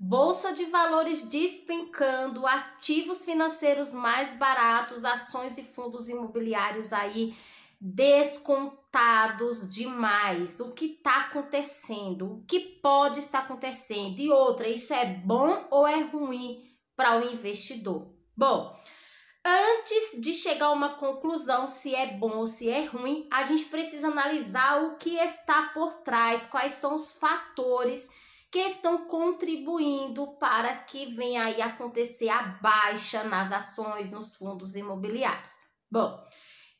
Bolsa de valores despencando, ativos financeiros mais baratos, ações e fundos imobiliários aí descontados demais. O que está acontecendo? O que pode estar acontecendo? E outra, isso é bom ou é ruim para o investidor? Bom, antes de chegar a uma conclusão se é bom ou se é ruim, a gente precisa analisar o que está por trás, quais são os fatores que estão contribuindo para que venha aí acontecer a baixa nas ações, nos fundos imobiliários. Bom,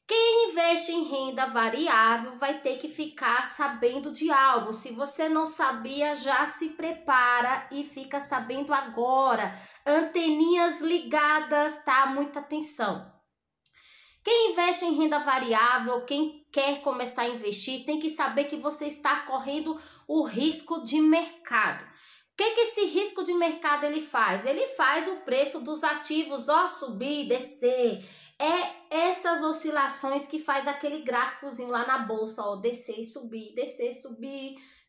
quem investe em renda variável vai ter que ficar sabendo de algo. Se você não sabia, já se prepara e fica sabendo agora. Anteninhas ligadas, tá? Muita atenção. Quem investe em renda variável, quem quer começar a investir, tem que saber que você está correndo o risco de mercado. O que esse risco de mercado ele faz? Ele faz o preço dos ativos, ó, subir, descer. É essas oscilações que faz aquele gráficozinho lá na bolsa, ó, descer, subir,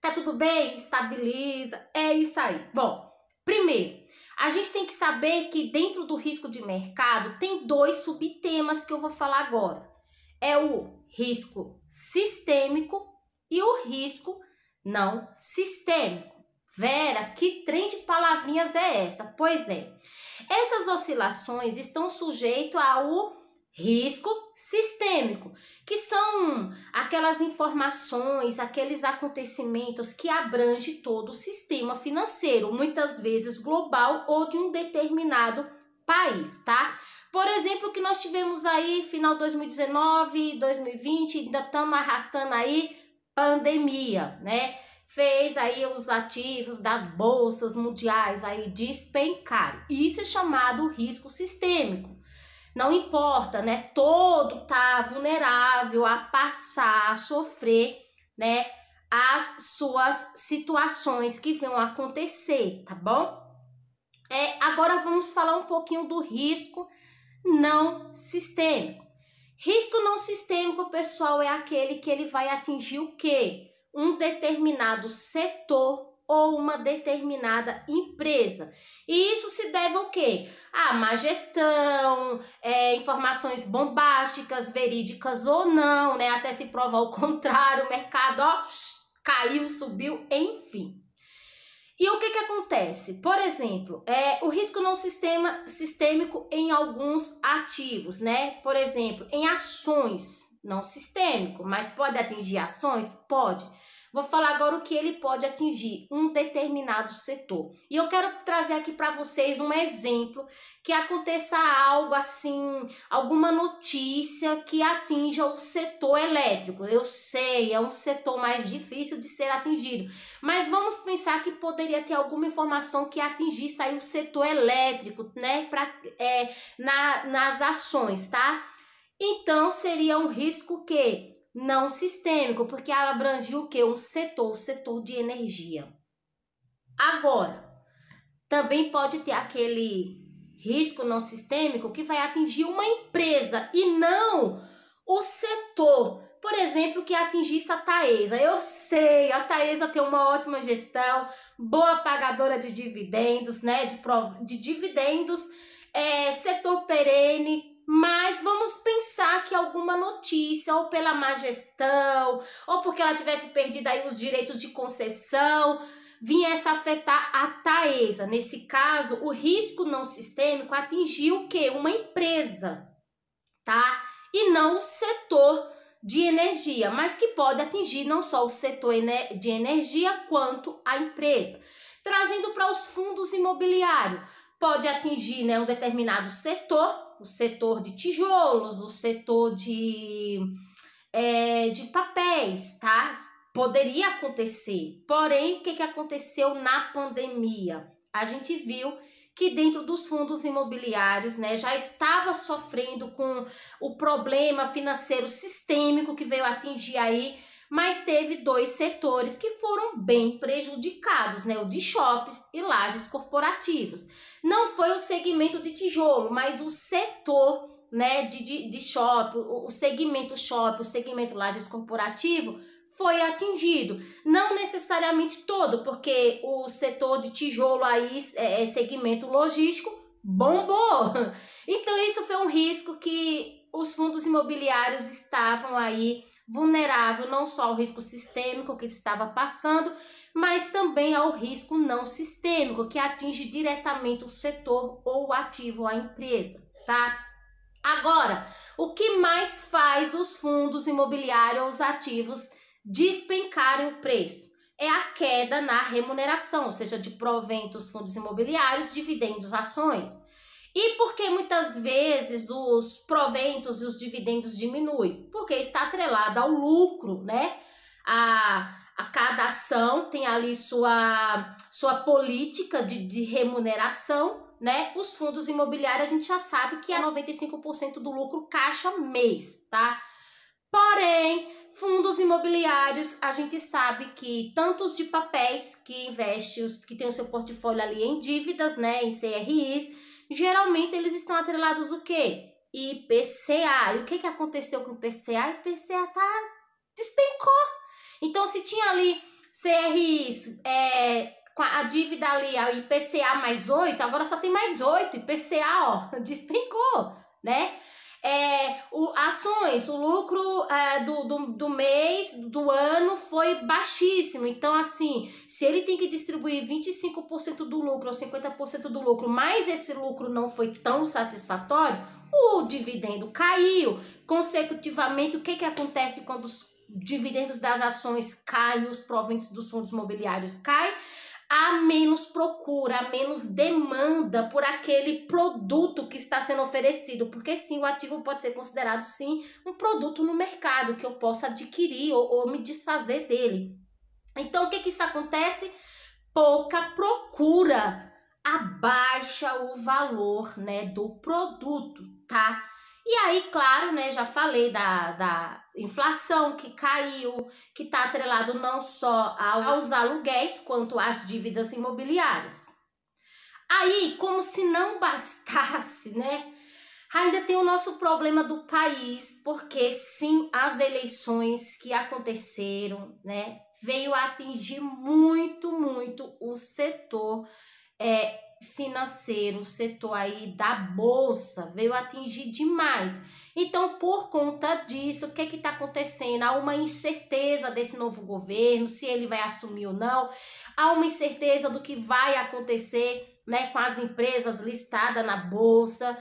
tá tudo bem? Estabiliza, é isso aí. Bom, primeiro, a gente tem que saber que dentro do risco de mercado tem dois subtemas que eu vou falar agora. É o risco sistêmico e o risco não sistêmico. Vera, que trem de palavrinhas é essa? Pois é, essas oscilações estão sujeitas ao risco sistêmico, que são aquelas informações, aqueles acontecimentos que abrangem todo o sistema financeiro, muitas vezes global ou de um determinado país, tá? Por exemplo, o que nós tivemos aí final 2019, 2020, ainda estamos arrastando aí pandemia, né? Fez aí os ativos das bolsas mundiais aí despencarem. Isso é chamado risco sistêmico. Não importa, né? Todo tá vulnerável a passar, a sofrer, né? As suas situações que vão acontecer, tá bom? Agora vamos falar um pouquinho do risco não sistêmico. Risco não sistêmico, pessoal, é aquele que ele vai atingir o quê? Um determinado setor ou uma determinada empresa. E isso se deve ao quê? A má gestão, informações bombásticas, verídicas ou não, né? Até se provar o contrário, o mercado, ó, caiu, subiu, enfim. E o que acontece? Por exemplo, o risco não sistêmico em alguns ativos, né? Por exemplo, em ações, não sistêmico, mas pode atingir ações? Pode. Vou falar agora o que ele pode atingir, um determinado setor. E eu quero trazer aqui para vocês um exemplo que aconteça algo assim, alguma notícia que atinja o setor elétrico. Eu sei, é um setor mais difícil de ser atingido, mas vamos pensar que poderia ter alguma informação que atingisse aí o setor elétrico, né, nas ações, tá? Então, seria um risco que não sistêmico, porque abrangiu o que? Um setor, o setor de energia. Agora, também pode ter aquele risco não sistêmico que vai atingir uma empresa e não o setor. Por exemplo, que atingisse a Taesa. Eu sei, a Taesa tem uma ótima gestão, boa pagadora de dividendos, né? De dividendos, setor perene. Mas vamos pensar que alguma notícia, ou pela má gestão, ou porque ela tivesse perdido aí os direitos de concessão, viesse afetar a Taesa. Nesse caso, o risco não sistêmico atingiu o quê? Uma empresa, tá? E não o setor de energia, mas que pode atingir não só o setor de energia, quanto a empresa. Trazendo para os fundos imobiliários, pode atingir, né, um determinado setor, o setor de tijolos, o setor de papéis, tá? Poderia acontecer. Porém, o que aconteceu na pandemia? A gente viu que dentro dos fundos imobiliários, né, já estava sofrendo com o problema financeiro sistêmico que veio atingir aí, mas teve dois setores que foram bem prejudicados, né, o de shoppings e lajes corporativos. Não foi o segmento de tijolo, mas o setor, né, de shopping, o segmento shopping, o segmento lajes corporativo, foi atingido. Não necessariamente todo, porque o setor de tijolo aí, segmento logístico, bombou. Então isso foi um risco que os fundos imobiliários estavam aí vulneráveis, não só ao risco sistêmico que estava passando, mas também ao risco não sistêmico, que atinge diretamente o setor ou o ativo, a empresa, tá? Agora, o que mais faz os fundos imobiliários, os ativos, despencarem o preço? É a queda na remuneração, ou seja, de proventos, fundos imobiliários, dividendos, ações. E por que muitas vezes os proventos e os dividendos diminuem? Porque está atrelado ao lucro, né? A cada ação tem ali sua política de remuneração, né? Os fundos imobiliários a gente já sabe que é 95% do lucro caixa mês, tá? Porém, fundos imobiliários, a gente sabe que tantos de papéis que investe, que tem o seu portfólio ali em dívidas, né, em CRIs, geralmente eles estão atrelados o quê? IPCA. E o que aconteceu com o IPCA? O IPCA despencou. Então, se tinha ali CRIs, com a dívida ali, a IPCA mais 8, agora só tem mais 8, IPCA, ó, despencou, né? Ações, o lucro do mês, do ano foi baixíssimo. Então, assim, se ele tem que distribuir 25% do lucro ou 50% do lucro, mas esse lucro não foi tão satisfatório, o dividendo caiu. Consecutivamente, o que acontece quando os dividendos das ações caem, os proventos dos fundos imobiliários caem? Há menos procura, há menos demanda por aquele produto que está sendo oferecido, porque sim, o ativo pode ser considerado sim um produto no mercado que eu possa adquirir ou me desfazer dele. Então, o que isso acontece? Pouca procura, abaixa o valor, né, do produto, tá? E aí, claro, né, já falei da inflação que caiu, que está atrelado não só aos aluguéis, quanto às dívidas imobiliárias. Aí, como se não bastasse, né, ainda tem o nosso problema do país, porque sim, as eleições que aconteceram, né, veio a atingir muito o setor financeiro, o setor aí da bolsa, veio atingir demais. Então, por conta disso, o que está acontecendo? Há uma incerteza desse novo governo, se ele vai assumir ou não. Há uma incerteza do que vai acontecer, né, com as empresas listadas na bolsa,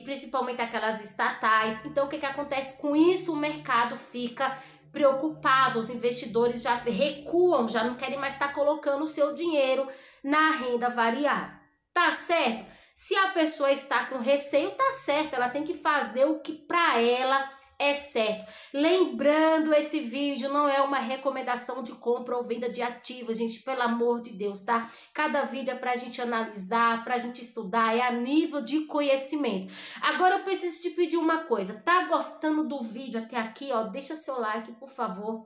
principalmente aquelas estatais. Então, o que acontece com isso? O mercado fica preocupado, os investidores já recuam, já não querem mais estar colocando o seu dinheiro na renda variável. Tá certo? Se a pessoa está com receio, tá certo, ela tem que fazer o que para ela é certo. Lembrando, esse vídeo não é uma recomendação de compra ou venda de ativos, gente, pelo amor de Deus, tá? Cada vídeo é pra gente analisar, pra gente estudar, é a nível de conhecimento. Agora eu preciso te pedir uma coisa, tá gostando do vídeo até aqui, ó? Deixa seu like, por favor.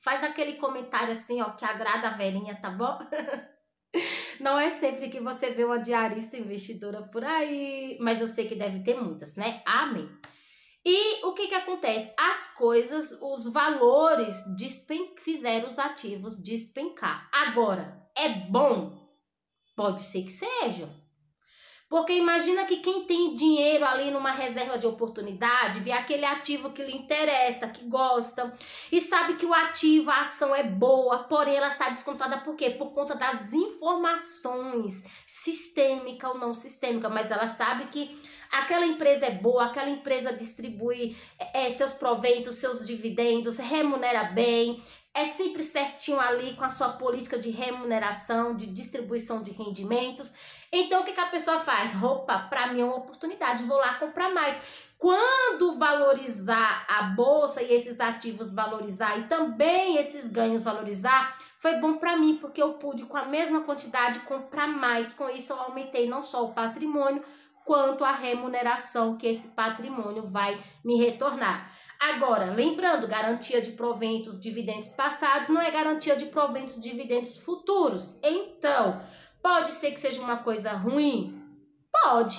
Faz aquele comentário assim, ó, que agrada a velhinha, tá bom? Não é sempre que você vê uma diarista investidora por aí, mas eu sei que deve ter muitas, né? Amém. E o que acontece? As coisas, os valores fizeram os ativos despencar. Agora, é bom? Pode ser que seja. Porque imagina que quem tem dinheiro ali numa reserva de oportunidade, vê aquele ativo que lhe interessa, que gosta, e sabe que o ativo, a ação é boa, porém ela está descontada por quê? Por conta das informações, sistêmica ou não sistêmica, mas ela sabe que aquela empresa é boa, aquela empresa distribui seus proventos, seus dividendos, remunera bem, é sempre certinho ali com a sua política de remuneração, de distribuição de rendimentos. Então, o que a pessoa faz? Opa, para mim é uma oportunidade, vou lá comprar mais. Quando valorizar a bolsa e esses ativos valorizar e também esses ganhos valorizar, foi bom para mim, porque eu pude com a mesma quantidade comprar mais. Com isso, eu aumentei não só o patrimônio, quanto a remuneração que esse patrimônio vai me retornar. Agora, lembrando, garantia de proventos, dividendos passados não é garantia de proventos, dividendos futuros. Então, pode ser que seja uma coisa ruim? Pode.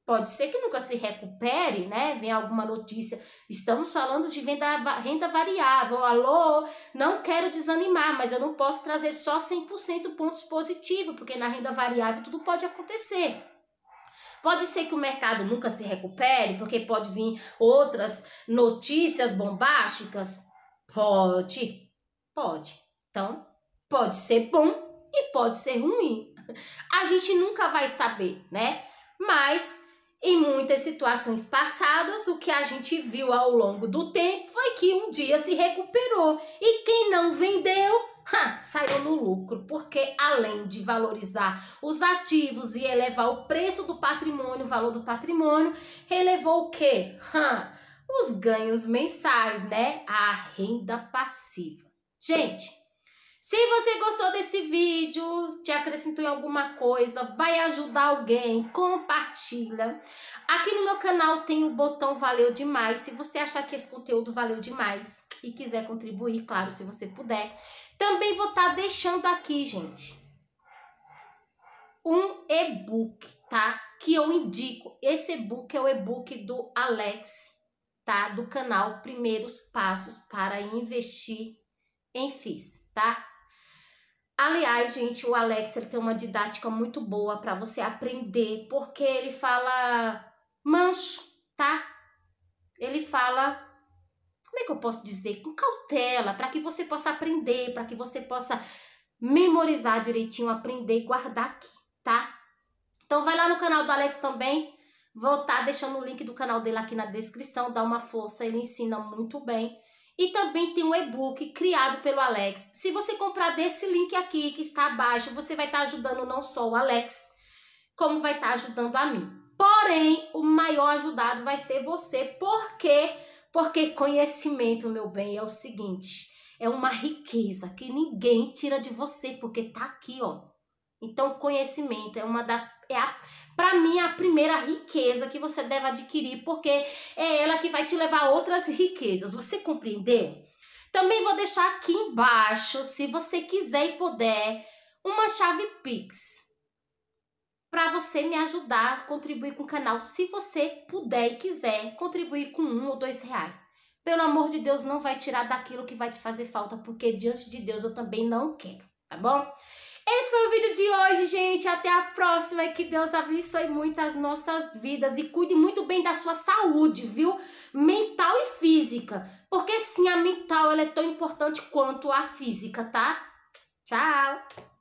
Pode ser que nunca se recupere, né? Vem alguma notícia. Estamos falando de renda variável. Alô, não quero desanimar, mas eu não posso trazer só 100% pontos positivos, porque na renda variável tudo pode acontecer. Pode ser que o mercado nunca se recupere, porque pode vir outras notícias bombásticas? Pode. Então, pode ser bom e pode ser ruim. A gente nunca vai saber, né? Mas em muitas situações passadas, o que a gente viu ao longo do tempo foi que um dia se recuperou. E quem não vendeu, saiu no lucro. Porque além de valorizar os ativos e elevar o preço do patrimônio, o valor do patrimônio, relevou o quê? Os ganhos mensais, né? A renda passiva. Gente, se você gostou desse vídeo, te acrescentou em alguma coisa, vai ajudar alguém, compartilha. Aqui no meu canal tem o botão Valeu Demais. Se você achar que esse conteúdo valeu demais e quiser contribuir, claro, se você puder. Também vou estar deixando aqui, gente, um e-book, tá? Que eu indico. Esse e-book é o e-book do Alex, tá? Do canal Primeiros Passos para Investir em FIIs, tá? Aliás, gente, o Alex ele tem uma didática muito boa para você aprender, porque ele fala manso, tá? Ele fala, como é que eu posso dizer? Com cautela, para que você possa aprender, para que você possa memorizar direitinho, aprender e guardar aqui, tá? Então vai lá no canal do Alex também, vou estar deixando o link do canal dele aqui na descrição, dá uma força, ele ensina muito bem. E também tem um e-book criado pelo Alex. Se você comprar desse link aqui que está abaixo, você vai estar ajudando não só o Alex, como vai estar ajudando a mim. Porém, o maior ajudado vai ser você. Por quê? Porque conhecimento, meu bem, é o seguinte, é uma riqueza que ninguém tira de você, porque tá aqui, ó. Então, conhecimento é uma das... para mim, a primeira riqueza que você deve adquirir, porque é ela que vai te levar a outras riquezas. Você compreendeu? Também vou deixar aqui embaixo, se você quiser e puder, uma chave Pix para você me ajudar a contribuir com o canal, se você puder e quiser contribuir com R$1 ou R$2. Pelo amor de Deus, não vai tirar daquilo que vai te fazer falta, porque diante de Deus eu também não quero, tá bom? Esse foi o vídeo de hoje, gente. Até a próxima e que Deus abençoe muito as nossas vidas e cuide muito bem da sua saúde, viu? Mental e física. Porque sim, a mental ela é tão importante quanto a física, tá? Tchau!